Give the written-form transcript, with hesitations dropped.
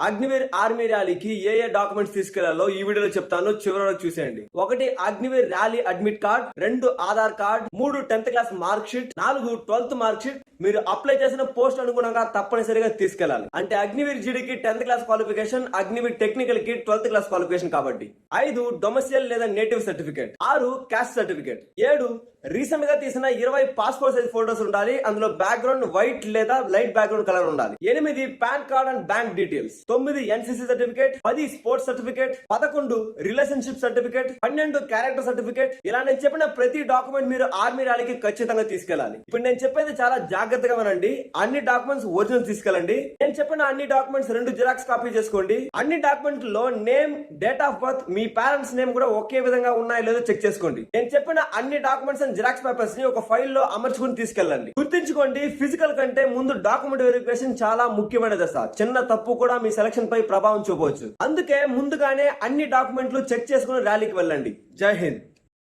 Agniveer army ర్యాలీకి ఏ documents తీసుకెళ్లాలో ఈ వీడియోలో చెప్తాను, చివరి వరకు చూసేయండి. 1 Agniveer rally admit card, 2 Aadhaar card, 3 10th class mark sheet, 4 12th mark sheet. మీరు అప్లై చేసిన పోస్ట్ అనుగుణంగా తప్పనిసరిగా తీసుకెళ్లాలి. అంటే అగ్నివీర్ జీడీకి 10th class qualification, Agniveer technical కి 12th క్లాస్ క్వాలిఫికేషన్ కాబట్టి. 5 డొమెస్టియల్ లేదా native certificate, 6 caste certificate, 7 recent గా తీసిన 20 పాస్పోర్ట్ సైజ్ ఫోటోస్ ఉండాలి. అందులో బ్యాక్గ్రౌండ్ వైట్ లేదా లైట్ బ్యాక్గ్రౌండ్ కలర్ ఉండాలి. 8 PAN card and bank details, 9 NCC certificate, 10 sports certificate, 11 relationship certificate, 12 character certificate. ఇలా నేను చెప్పిన ప్రతి డాక్యుమెంట్ మీరు ఆర్మీ ర్యాలీకి ఖచ్చితంగా తీసుకెళ్లాలి. ఇప్పుడు నేను చెప్పేది చాలా జాగ్రత్తగా వినండి. అన్ని డాక్యుమెంట్స్ ఒరిజినల్ తీసుకెళ్ళండి. నేను చెప్పిన అన్ని డాక్యుమెంట్స్ 2 జిరాక్స్ కాపీ చేసుకోండి. అన్ని డాక్యుమెంట్ లో name, date of birth, me parents name కూడా ఒకే విధంగా ఉన్నాయో లేదో చెక్ చేసుకోండి. నేను చెప్పిన అన్ని డాక్యుమెంట్స్ అండ్ జిరాక్స్ పేపర్స్ ని ఒక ఫైల్ లో అమర్చుకుని తీసుకెళ్ళండి. గుర్తుంచుకోండి, ఫిజికల్ కంటే ముందు డాక్యుమెంట్ వెరిఫికేషన్ చాలా ముఖ్యమైన దశ. చిన్న తప్పు కూడా మీ సెలక్షన్ పై ప్రభావం చూపవచ్చు. అందుకే ముందుగానే అన్ని డాక్యుమెంట్లు చెక్ చేసుకుని ర్యాలీకి వెళ్ళండి. జై హింద్.